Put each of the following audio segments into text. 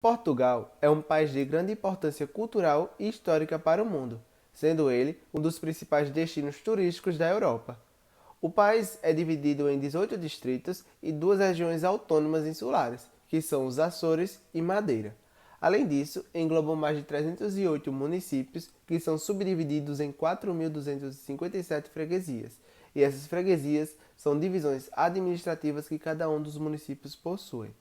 Portugal é um país de grande importância cultural e histórica para o mundo, sendo ele um dos principais destinos turísticos da Europa. O país é dividido em 18 distritos e duas regiões autônomas insulares, que são os Açores e Madeira. Além disso, englobam mais de 308 municípios, que são subdivididos em 4.257 freguesias, e essas freguesias são divisões administrativas que cada um dos municípios possui.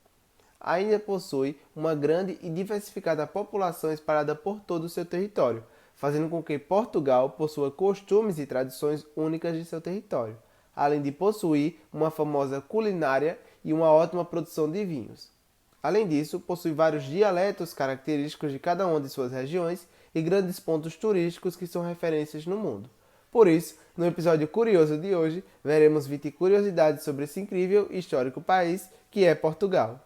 Ainda possui uma grande e diversificada população espalhada por todo o seu território, fazendo com que Portugal possua costumes e tradições únicas de seu território, além de possuir uma famosa culinária e uma ótima produção de vinhos. Além disso, possui vários dialetos característicos de cada uma de suas regiões e grandes pontos turísticos que são referências no mundo. Por isso, no episódio curioso de hoje, veremos 20 curiosidades sobre esse incrível e histórico país que é Portugal.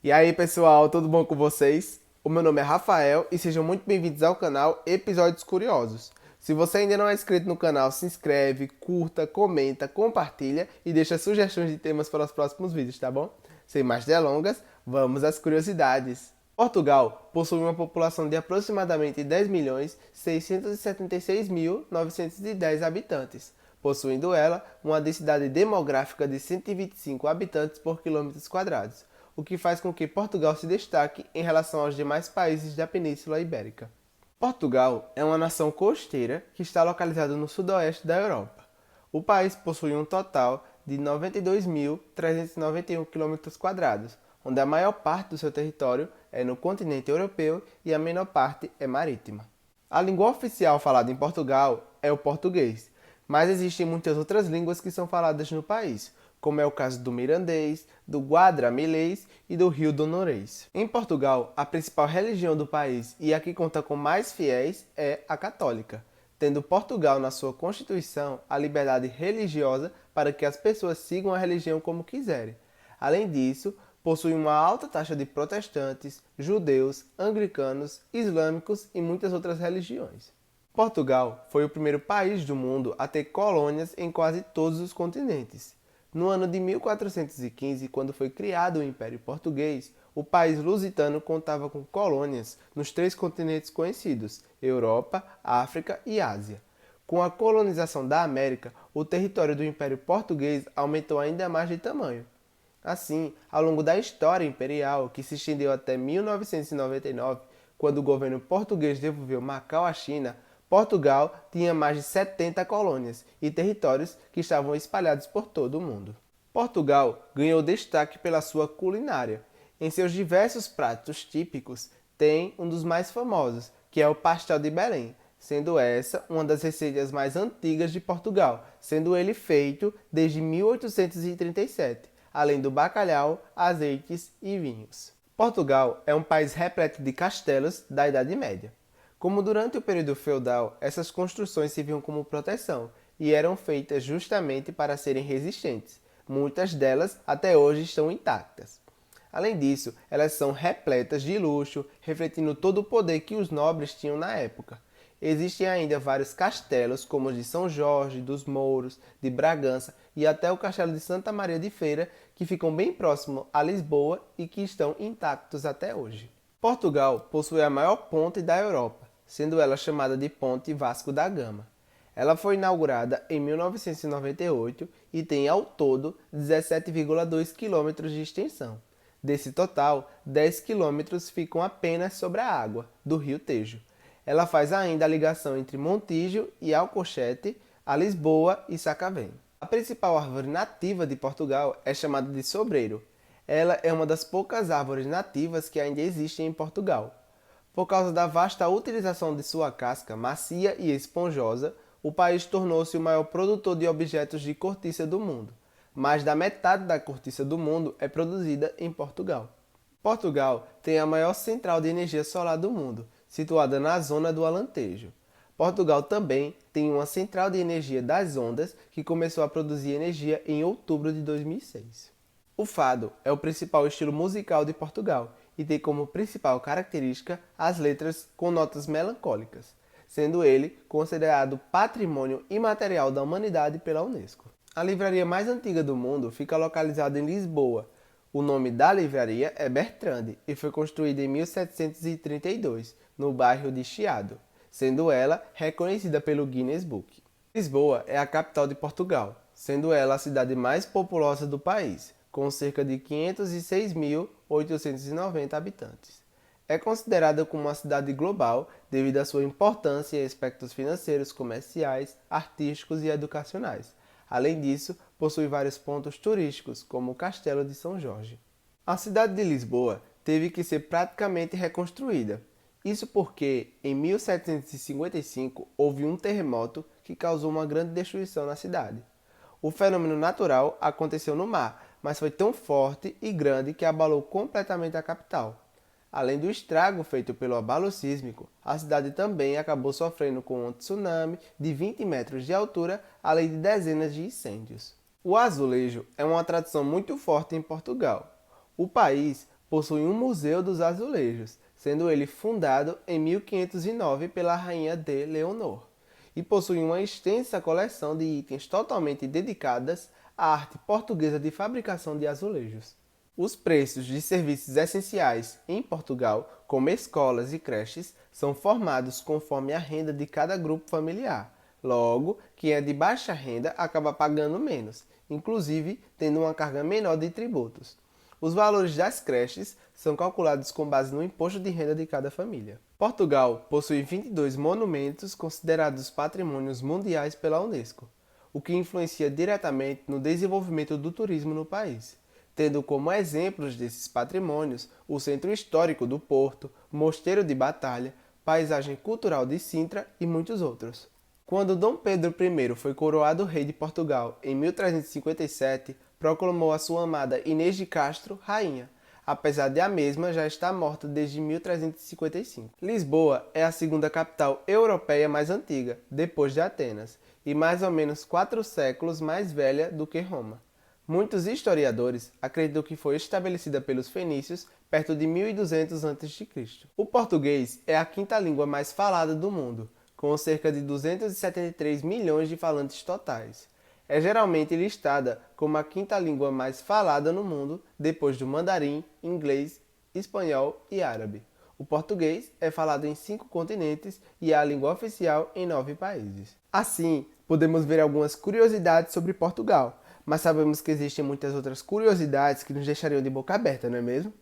E aí pessoal, tudo bom com vocês? O meu nome é Rafael e sejam muito bem-vindos ao canal Episódios Curiosos. Se você ainda não é inscrito no canal, se inscreve, curta, comenta, compartilha e deixa sugestões de temas para os próximos vídeos, tá bom? Sem mais delongas, vamos às curiosidades. Portugal possui uma população de aproximadamente 10.676.910 habitantes, possuindo ela uma densidade demográfica de 125 habitantes por quilômetros quadrados, o que faz com que Portugal se destaque em relação aos demais países da Península Ibérica. Portugal é uma nação costeira que está localizada no sudoeste da Europa. O país possui um total de 92.391 km², onde a maior parte do seu território é no continente europeu e a menor parte é marítima. A língua oficial falada em Portugal é o português, mas existem muitas outras línguas que são faladas no país, como é o caso do mirandês, do guadra-milês e do rio-donorês. Em Portugal, a principal religião do país e a que conta com mais fiéis é a católica, tendo Portugal na sua Constituição a liberdade religiosa para que as pessoas sigam a religião como quiserem. Além disso, possui uma alta taxa de protestantes, judeus, anglicanos, islâmicos e muitas outras religiões. Portugal foi o primeiro país do mundo a ter colônias em quase todos os continentes. No ano de 1415, quando foi criado o Império Português, o país lusitano contava com colônias nos três continentes conhecidos, Europa, África e Ásia. Com a colonização da América, o território do Império Português aumentou ainda mais de tamanho. Assim, ao longo da história imperial, que se estendeu até 1999, quando o governo português devolveu Macau à China, Portugal tinha mais de 70 colônias e territórios que estavam espalhados por todo o mundo. Portugal ganhou destaque pela sua culinária. Em seus diversos pratos típicos, tem um dos mais famosos, que é o pastel de Belém, sendo essa uma das receitas mais antigas de Portugal, sendo ele feito desde 1837, além do bacalhau, azeites e vinhos. Portugal é um país repleto de castelos da Idade Média. Como durante o período feudal, essas construções serviam como proteção e eram feitas justamente para serem resistentes. Muitas delas até hoje estão intactas. Além disso, elas são repletas de luxo, refletindo todo o poder que os nobres tinham na época. Existem ainda vários castelos, como os de São Jorge, dos Mouros, de Bragança e até o castelo de Santa Maria de Feira, que ficam bem próximo a Lisboa e que estão intactos até hoje. Portugal possui a maior ponte da Europa, sendo ela chamada de Ponte Vasco da Gama. Ela foi inaugurada em 1998 e tem ao todo 17,2 km de extensão. Desse total, 10 km ficam apenas sobre a água do rio Tejo. Ela faz ainda a ligação entre Montijo e Alcochete, a Lisboa e Sacavém. A principal árvore nativa de Portugal é chamada de sobreiro. Ela é uma das poucas árvores nativas que ainda existem em Portugal. Por causa da vasta utilização de sua casca macia e esponjosa, o país tornou-se o maior produtor de objetos de cortiça do mundo. Mais da metade da cortiça do mundo é produzida em Portugal. Portugal tem a maior central de energia solar do mundo, situada na zona do Alentejo. Portugal também tem uma central de energia das ondas que começou a produzir energia em outubro de 2006. O fado é o principal estilo musical de Portugal e tem como principal característica as letras com notas melancólicas, sendo ele considerado Patrimônio Imaterial da Humanidade pela Unesco. A livraria mais antiga do mundo fica localizada em Lisboa. O nome da livraria é Bertrand e foi construída em 1732, no bairro de Chiado, sendo ela reconhecida pelo Guinness Book. Lisboa é a capital de Portugal, sendo ela a cidade mais populosa do país, com cerca de 506.890 habitantes. É considerada como uma cidade global devido à sua importância em aspectos financeiros, comerciais, artísticos e educacionais. Além disso, possui vários pontos turísticos, como o Castelo de São Jorge. A cidade de Lisboa teve que ser praticamente reconstruída. Isso porque, em 1755, houve um terremoto que causou uma grande destruição na cidade. O fenômeno natural aconteceu no mar, mas foi tão forte e grande que abalou completamente a capital. Além do estrago feito pelo abalo sísmico, a cidade também acabou sofrendo com um tsunami de 20 metros de altura, além de dezenas de incêndios. O azulejo é uma tradição muito forte em Portugal. O país possui um museu dos azulejos, sendo ele fundado em 1509 pela rainha de Leonor, e possui uma extensa coleção de itens totalmente dedicadas à arte portuguesa de fabricação de azulejos. Os preços de serviços essenciais em Portugal, como escolas e creches, são formados conforme a renda de cada grupo familiar. Logo, quem é de baixa renda acaba pagando menos, inclusive tendo uma carga menor de tributos. Os valores das creches são calculados com base no imposto de renda de cada família. Portugal possui 22 monumentos considerados patrimônios mundiais pela Unesco, o que influencia diretamente no desenvolvimento do turismo no país, tendo como exemplos desses patrimônios o Centro Histórico do Porto, Mosteiro de Batalha, Paisagem Cultural de Sintra e muitos outros. Quando Dom Pedro I foi coroado rei de Portugal em 1357, proclamou a sua amada Inês de Castro rainha, apesar de a mesma já estar morta desde 1355. Lisboa é a segunda capital europeia mais antiga, depois de Atenas, e mais ou menos 4 séculos mais velha do que Roma. Muitos historiadores acreditam que foi estabelecida pelos fenícios perto de 1200 a.C. O português é a quinta língua mais falada do mundo, com cerca de 273 milhões de falantes totais. É geralmente listada como a quinta língua mais falada no mundo, depois do mandarim, inglês, espanhol e árabe. O português é falado em 5 continentes e é a língua oficial em 9 países. Assim, podemos ver algumas curiosidades sobre Portugal, mas sabemos que existem muitas outras curiosidades que nos deixariam de boca aberta, não é mesmo?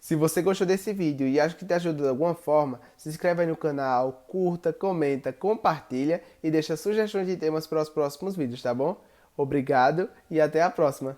Se você gostou desse vídeo e acha que te ajudou de alguma forma, se inscreve aí no canal, curta, comenta, compartilha e deixa sugestões de temas para os próximos vídeos, tá bom? Obrigado e até a próxima!